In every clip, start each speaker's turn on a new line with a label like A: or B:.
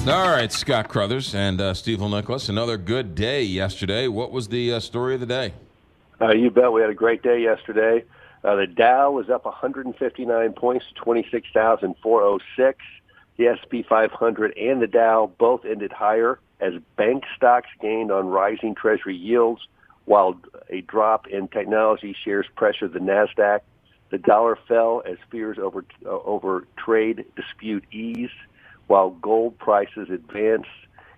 A: All right, Scott Crothers and Stifel Nicholas. Another good day yesterday. What was the story of the day?
B: You bet. We had a great day yesterday. The Dow was up 159 points to 26,406. The S&P 500 and the Dow both ended higher as bank stocks gained on rising Treasury yields, while a drop in technology shares pressured the NASDAQ. The dollar fell as fears over trade dispute eased, while gold prices advanced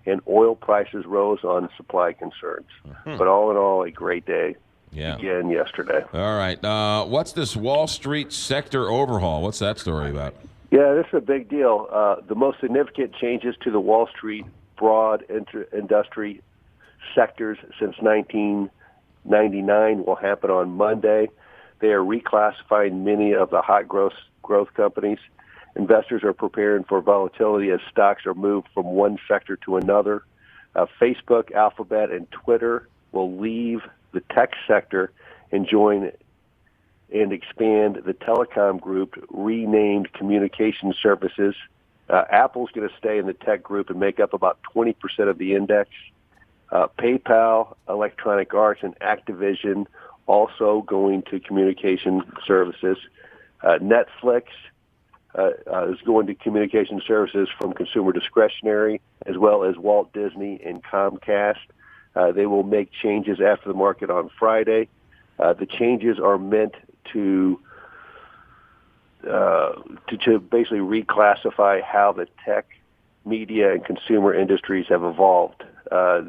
B: and oil prices rose on supply concerns. But all in all, a great day again yesterday.
A: All right. What's this Wall Street sector overhaul? What's that story about?
B: Yeah, this is a big deal. The most significant changes to the Wall Street broad industry sectors since 1999 will happen on Monday. They are reclassifying many of the hot growth companies. Investors are preparing for volatility as stocks are moved from one sector to another. Facebook, Alphabet, and Twitter will leave the tech sector and join and expand the telecom group, renamed Communication Services. Apple's going to stay in the tech group and make up about 20% of the index. PayPal, Electronic Arts, and Activision also going to Communication Services. Netflix is going to Communication Services from Consumer Discretionary, as well as Walt Disney and Comcast. They will make changes after the market on Friday. The changes are meant to basically reclassify how the tech, media, and consumer industries have evolved.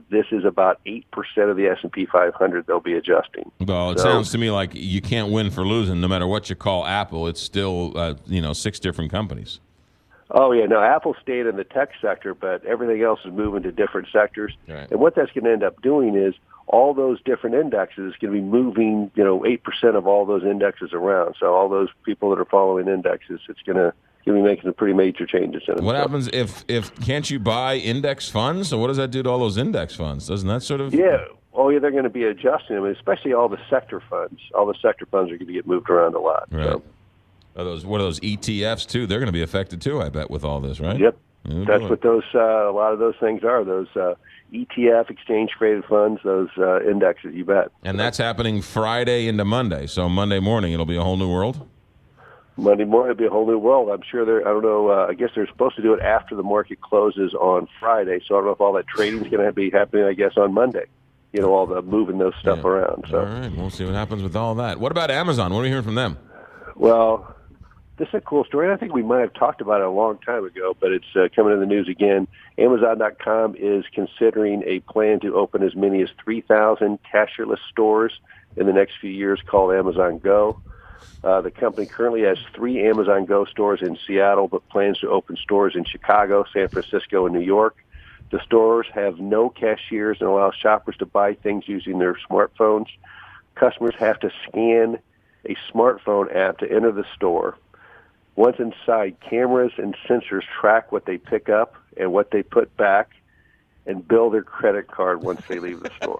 B: This is about 8% of the S&P 500 they'll be adjusting.
A: Well, it sounds to me like you can't win for losing no matter what you call Apple. It's still, 6 different companies.
B: Oh, yeah. No, Apple stayed in the tech sector, but everything else is moving to different sectors.
A: Right.
B: And what that's going to end up doing is all those different indexes going to be moving, 8% of all those indexes around. So all those people that are following indexes, it's going to be making some pretty major changes in them.
A: What happens if can't you buy index funds? So what does that do to all those index funds? Doesn't that sort of...
B: Yeah. Oh, yeah, they're going to be adjusting them, especially all the sector funds. All the sector funds are going to get moved around a lot.
A: Right.
B: So.
A: What are those ETFs, too? They're going to be affected, too, I bet, with all this, right?
B: Yep. That's what those a lot of those things are, those ETF, exchange-traded funds, those indexes, you bet.
A: And that's happening Friday into Monday. So Monday morning, it'll be a whole new world?
B: Monday morning, it'll be a whole new world. I'm sure I don't know, I guess they're supposed to do it after the market closes on Friday, so I don't know if all that trading is going to be happening, I guess, on Monday. All the moving those stuff around. So.
A: All right, we'll see what happens with all that. What about Amazon? What are we hearing from them?
B: Well, this is a cool story. I think we might have talked about it a long time ago, but it's coming in the news again. Amazon.com is considering a plan to open as many as 3,000 cashless stores in the next few years called Amazon Go. The company currently has 3 Amazon Go stores in Seattle, but plans to open stores in Chicago, San Francisco, and New York. The stores have no cashiers and allow shoppers to buy things using their smartphones. Customers have to scan a smartphone app to enter the store. Once inside, cameras and sensors track what they pick up and what they put back and bill their credit card once they leave the store.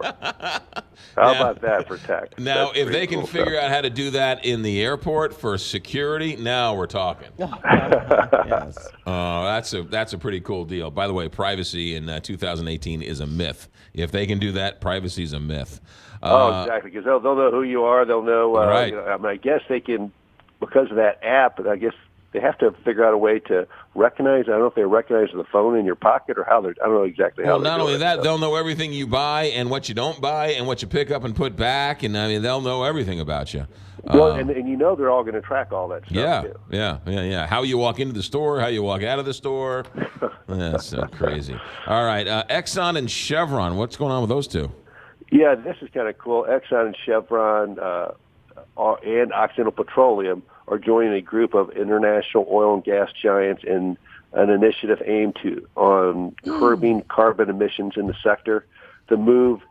B: How about that for tech?
A: Now,
B: That's
A: if they can
B: cool
A: figure out how to do that in the airport for security, now we're talking.
C: Yes.
A: That's a pretty cool deal. By the way, privacy in 2018 is a myth. If they can do that, privacy is a myth.
B: Exactly, because they'll know who you are. They'll know.
A: Right.
B: I guess they can, because of that app. I guess they have to figure out a way to recognize. I don't know if they recognize the phone in your pocket or how they're. I don't know exactly how.
A: Well, not only that, they'll know everything you buy and what you don't buy and what you pick up and put back, and they'll know everything about you.
B: Well, and they're all going to track all that stuff.
A: Yeah. How you walk into the store, how you walk out of the store. That's crazy. All right, Exxon and Chevron. What's going on with those two?
B: Yeah, this is kind of cool. Exxon and Chevron and Occidental Petroleum are joining a group of international oil and gas giants in an initiative aimed on curbing carbon emissions in the sector. The move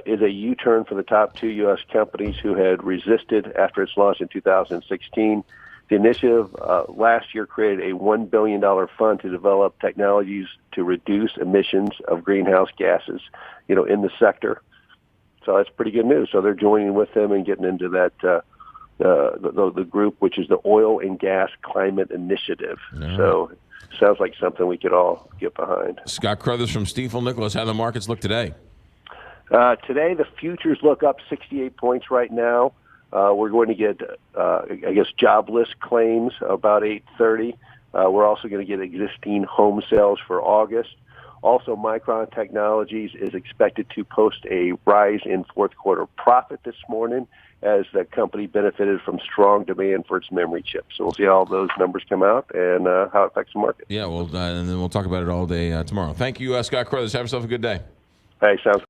B: is a U-turn for the top 2 U.S. companies who had resisted after its launch in 2016. The initiative last year created a $1 billion fund to develop technologies to reduce emissions of greenhouse gases, in the sector. So that's pretty good news. So they're joining with them and getting into that the group, which is the Oil and Gas Climate Initiative.
A: Right.
B: So sounds like something we could all get behind.
A: Scott Crothers from Stifel. Nicholas, how do the markets look today?
B: Today, the futures look up 68 points right now. We're going to get, jobless claims about 8:30. We're also going to get existing home sales for August. Also, Micron Technologies is expected to post a rise in fourth quarter profit this morning as the company benefited from strong demand for its memory chips. So we'll see how those numbers come out and how it affects the market.
A: Yeah, well, and then we'll talk about it all day tomorrow. Thank you, Scott Crothers. Have yourself a good day.
B: Hey, sounds